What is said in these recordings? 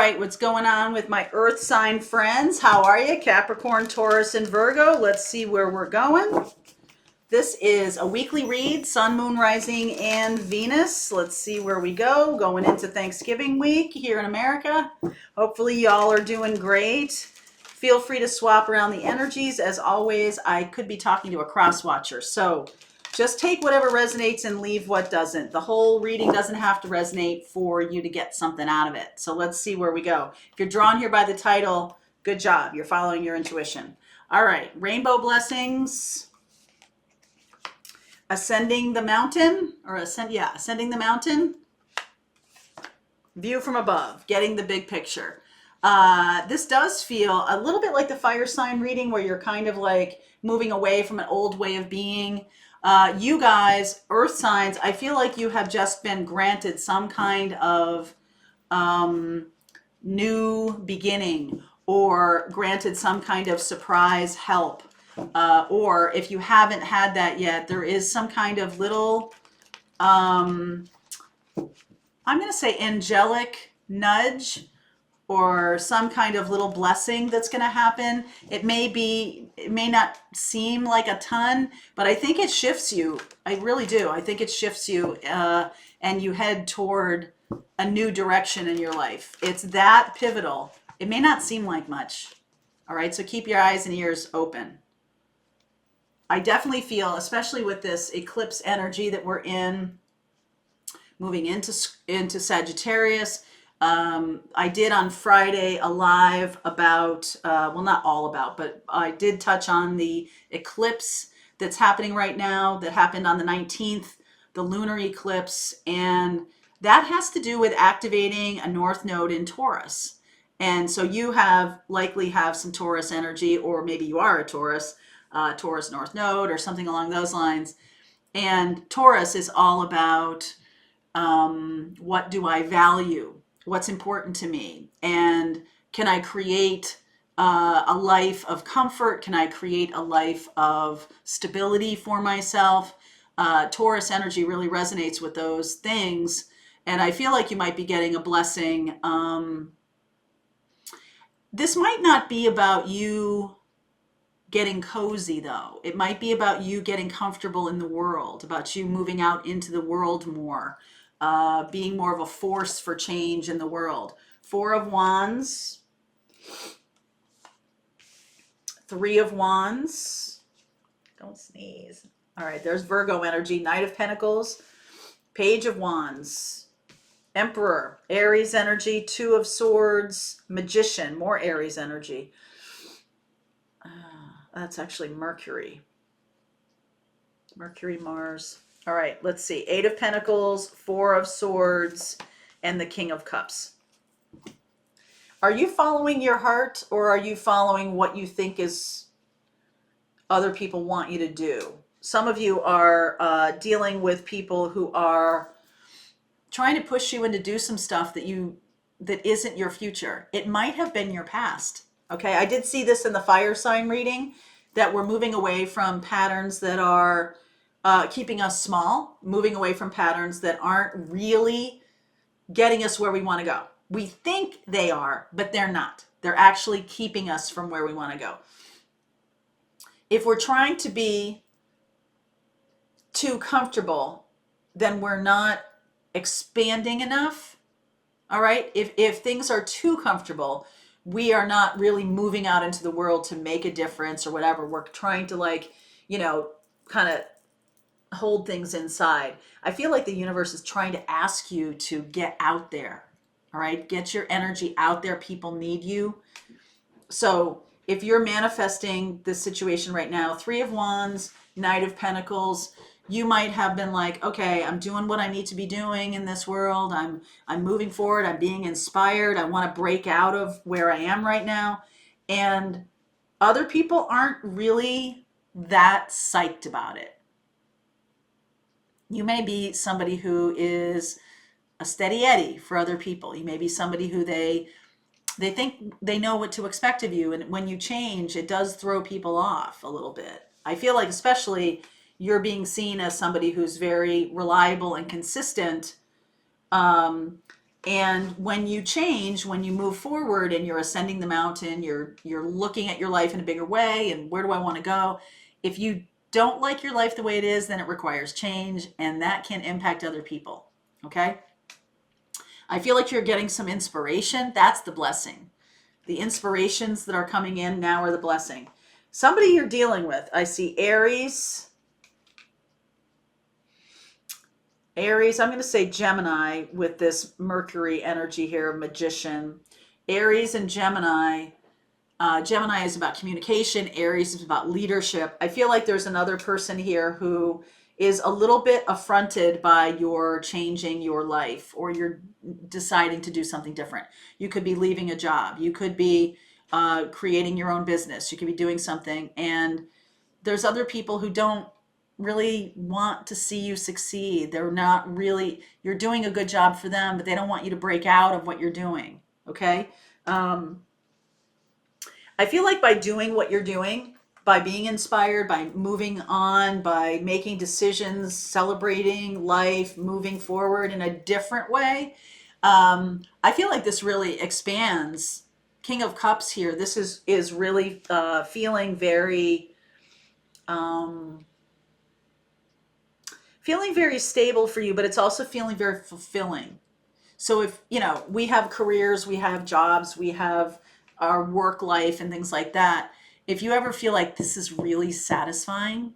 right, what's going on with my earth sign friends? How are you? Capricorn, Taurus, and Virgo. Let's see where we're going. This is a weekly read, Sun, Moon, Rising, and Venus. Let's see where we go. Going into Thanksgiving week here in America. Hopefully y'all are doing great. Feel free to swap around the energies. As always, I could be talking to a cross watcher. So just take whatever resonates and leave what doesn't. The whole reading doesn't have to resonate for you to get something out of it. So let's see where we go. If you're drawn here by the title, good job. You're following your intuition. All right, rainbow blessings. Ascending the mountain, or ascending the mountain. View from above, getting the big picture. This does feel a little bit like the fire sign reading where you're kind of like moving away from an old way of being. You guys, earth signs, I feel like you have just been granted some kind of new beginning, or granted some kind of surprise help. Or if you haven't had that yet, there is some kind of little, I'm going to say angelic nudge, or some kind of little blessing that's going to happen. It may not seem like a ton, but I think it shifts you. I really do. I think it shifts you, and you head toward a new direction in your life. It's that pivotal. It may not seem like much. All right. So keep your eyes and ears open. I definitely feel, especially with this eclipse energy that we're in, moving into Sagittarius. I did on Friday a live about, well, not all about, but I did touch on the eclipse that's happening right now, that happened on the 19th, the lunar eclipse. And that has to do with activating a north node in Taurus. And so you likely have some Taurus energy, or maybe you are a Taurus, Taurus North Node or something along those lines. And Taurus is all about what do I value? What's important to me? And can I create a life of comfort? Can I create a life of stability for myself? Taurus energy really resonates with those things. And I feel like you might be getting a blessing. This might not be about you getting cozy, though. It might be about you getting comfortable in the world, about you moving out into the world more, being more of a force for change in the world. 4 of Wands, 3 of Wands. Don't sneeze. All right, there's Virgo energy. Knight of Pentacles, Page of Wands, Emperor, Aries energy, 2 of Swords, Magician, more Aries energy. That's actually Mercury. Mercury, Mars. All right, let's see. 8 of Pentacles, 4 of Swords, and the King of Cups. Are you following your heart, or are you following what you think is other people want you to do? Some of you are dealing with people who are trying to push you into do some stuff that isn't your future. It might have been your past. Okay, I did see this in the fire sign reading, that we're moving away from patterns that are keeping us small, moving away from patterns that aren't really getting us where we want to go. We think they are, but they're not. They're actually keeping us from where we want to go. If we're trying to be too comfortable, then we're not expanding enough. All right, if things are too comfortable, we are not really moving out into the world to make a difference or whatever. We're trying to kind of hold things inside. I feel like the universe is trying to ask you to get out there. All right, get your energy out there. People need you. So if you're manifesting this situation right now, 3 of Wands, Knight of Pentacles, you might have been like, okay, I'm doing what I need to be doing in this world. I'm moving forward. I'm being inspired. I want to break out of where I am right now. And other people aren't really that psyched about it. You may be somebody who is a steady Eddie for other people. You may be somebody who they think they know what to expect of you. And when you change, it does throw people off a little bit. I feel like especially you're being seen as somebody who's very reliable and consistent. And when you change, when you move forward and you're ascending the mountain, you're looking at your life in a bigger way and where do I want to go? If you don't like your life the way it is, then it requires change, and that can impact other people. Okay? I feel like you're getting some inspiration. That's the blessing. The inspirations that are coming in now are the blessing. Somebody you're dealing with, I see Aries. Aries, I'm going to say Gemini with this Mercury energy here, Magician. Aries and Gemini. Gemini is about communication. Aries is about leadership. I feel like there's another person here who is a little bit affronted by your changing your life, or you're deciding to do something different. You could be leaving a job. You could be creating your own business. You could be doing something. And there's other people who don't really want to see you succeed. They're not really, you're doing a good job for them, but they don't want you to break out of what you're doing. Okay? I feel like by doing what you're doing, by being inspired, by moving on, by making decisions, celebrating life, moving forward in a different way, I feel like this really expands. King of Cups here. This is really feeling very stable for you, but it's also feeling very fulfilling. So if, we have careers, we have jobs, we have our work life and things like that. If you ever feel like this is really satisfying,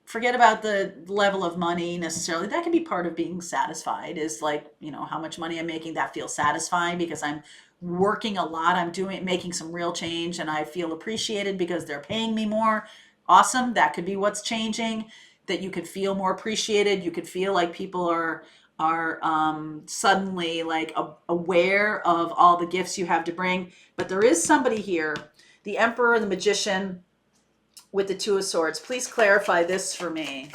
forget about the level of money necessarily. That can be part of being satisfied, is like, how much money I'm making, that feels satisfying because I'm working a lot. I'm making some real change and I feel appreciated because they're paying me more. Awesome. That could be what's changing, that you could feel more appreciated. You could feel like people are suddenly like aware of all the gifts you have to bring. But there is somebody here, the Emperor and the Magician with the Two of Swords. Please clarify this for me.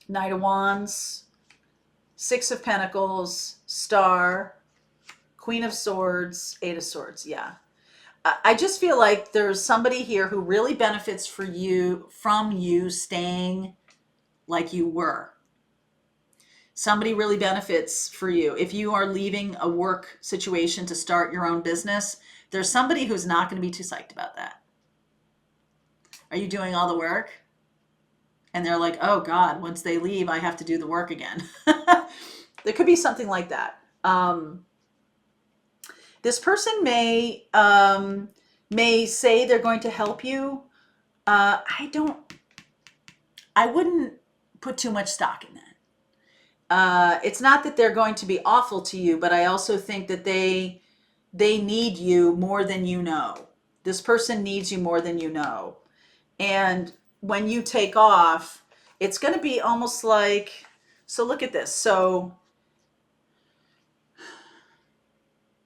Knight of Wands, Six of Pentacles, Star, Queen of Swords, Eight of Swords. Yeah. I just feel like there's somebody here who really benefits from you staying like you were. Somebody really benefits for you. If you are leaving a work situation to start your own business, there's somebody who's not going to be too psyched about that. Are you doing all the work? And they're like, oh God, once they leave, I have to do the work again. There could be something like that. This person may say they're going to help you. I wouldn't put too much stock in that. It's not that they're going to be awful to you, but I also think that they need you more than you know. This person needs you more than you know. And when you take off, it's going to be almost like, so look at this. So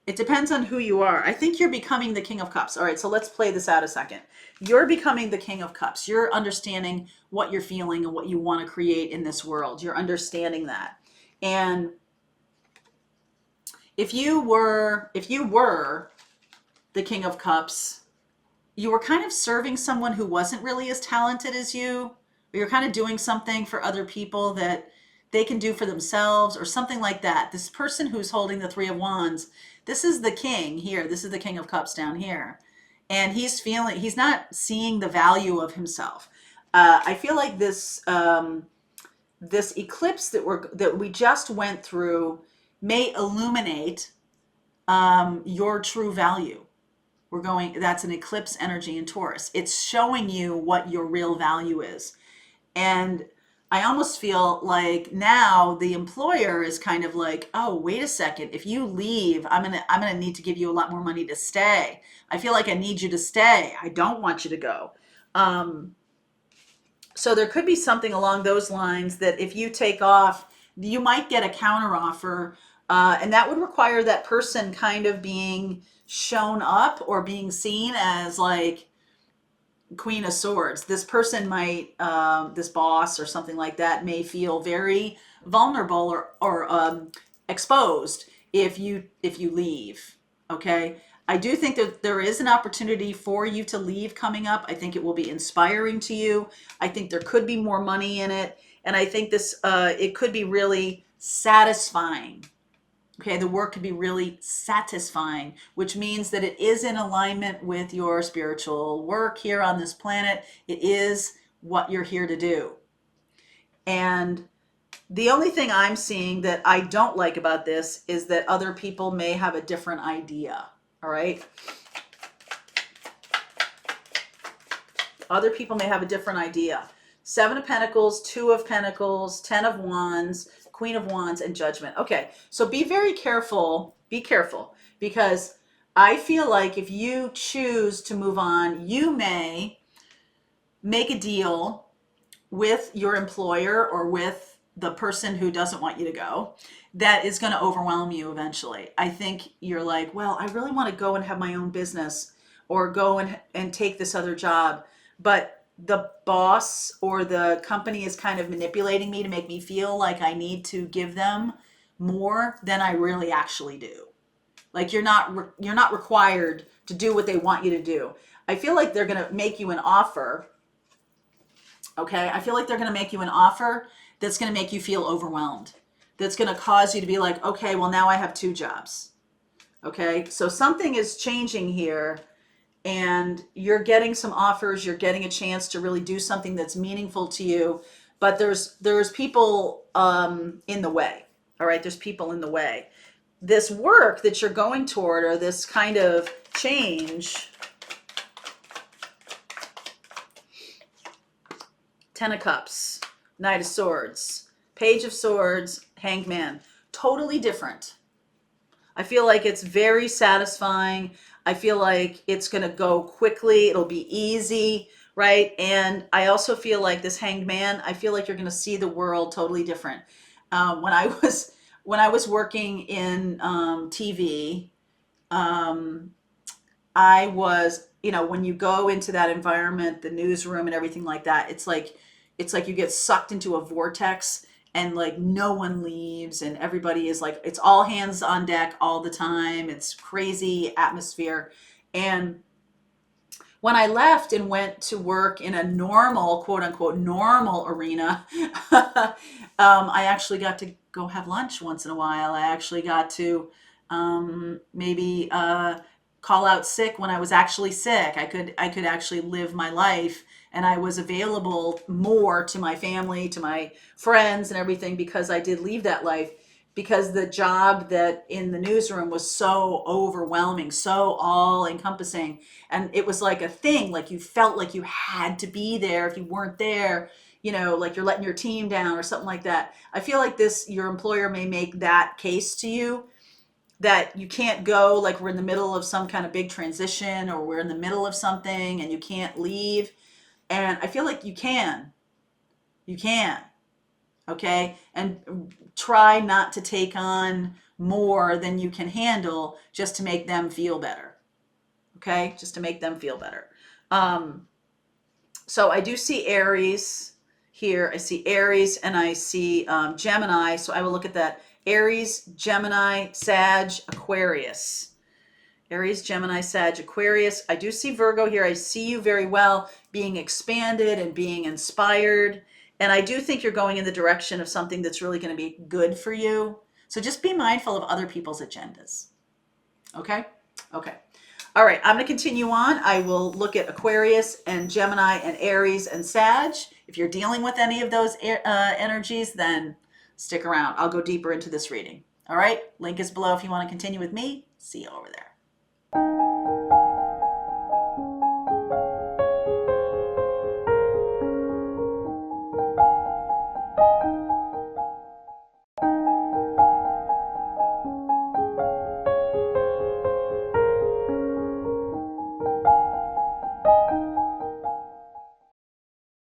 it depends on who you are. I think you're becoming the King of Cups. All right, so let's play this out a second. You're becoming the King of Cups. You're understanding what you're feeling and what you want to create in this world. You're understanding that. And if you were the King of Cups, you were kind of serving someone who wasn't really as talented as you, or you're kind of doing something for other people that they can do for themselves or something like that. This person who's holding the Three of Wands, this is the king here. This is the King of Cups down here. And he's not seeing the value of himself. I feel like this eclipse that we just went through may illuminate your true value. That's an eclipse energy in Taurus. It's showing you what your real value is. And I almost feel like now the employer is kind of like, oh, wait a second. If you leave, I'm gonna need to give you a lot more money to stay. I feel like I need you to stay. I don't want you to go. So there could be something along those lines that if you take off, you might get a counteroffer, and that would require that person kind of being shown up or being seen as like Queen of Swords. This person might, this boss or something like that, may feel very vulnerable or exposed if you leave. Okay, I do think that there is an opportunity for you to leave coming up. I think it will be inspiring to you. I think there could be more money in it, And I think this, it could be really satisfying. Okay, the work could be really satisfying, which means that it is in alignment with your spiritual work here on this planet. It is what you're here to do. And the only thing I'm seeing that I don't like about this is that other people may have a different idea. All right. Other people may have a different idea. 7 of Pentacles, 2 of Pentacles, 10 of Wands, Queen of Wands, and Judgment. Okay, so be very careful. Be careful, because I feel like if you choose to move on, you may make a deal with your employer or with the person who doesn't want you to go that is going to overwhelm you eventually. I think you're like, well, I really want to go and have my own business or go and take this other job. But the boss or the company is kind of manipulating me to make me feel like I need to give them more than I really actually do. Like you're not required to do what they want you to do. I feel like they're going to make you an offer. Okay, I feel like they're going to make you an offer that's going to make you feel overwhelmed. That's going to cause you to be like, okay, well now I have 2 jobs. Okay, so something is changing here. And you're getting some offers, you're getting a chance to really do something that's meaningful to you, but there's people in the way. All right, there's people in the way. This work that you're going toward, or this kind of change, 10 of Cups, Knight of Swords, Page of Swords, Hanged Man, totally different. I feel like it's very satisfying. I feel like it's going to go quickly. It'll be easy, right? And I also feel like this Hanged Man, I feel like you're going to see the world totally different. When I was working in TV, I was, when you go into that environment, the newsroom and everything like that, it's like you get sucked into a vortex. And like no one leaves and everybody is like, it's all hands on deck all the time. It's crazy atmosphere. And when I left and went to work in a normal, quote unquote, normal arena, I actually got to go have lunch once in a while. I actually got to maybe call out sick when I was actually sick. I could actually live my life. And I was available more to my family, to my friends and everything, because I did leave that life, because the job that in the newsroom was so overwhelming, so all encompassing. And it was like a thing, like you felt like you had to be there. If you weren't there, like you're letting your team down or something like that. I feel like your employer may make that case to you, that you can't go, like we're in the middle of some kind of big transition, or we're in the middle of something and you can't leave. And I feel like you can, okay? And try not to take on more than you can handle just to make them feel better, okay? Just to make them feel better. So I do see Aries here. I see Aries and I see Gemini. So I will look at that. Aries, Gemini, Sag, Aquarius. Aries, Gemini, Sag, Aquarius. I do see Virgo here. I see you very well being expanded and being inspired. And I do think you're going in the direction of something that's really going to be good for you. So just be mindful of other people's agendas. Okay? Okay. All right. I'm going to continue on. I will look at Aquarius and Gemini and Aries and Sag. If you're dealing with any of those energies, then stick around. I'll go deeper into this reading. All right. Link is below if you want to continue with me. See you over there.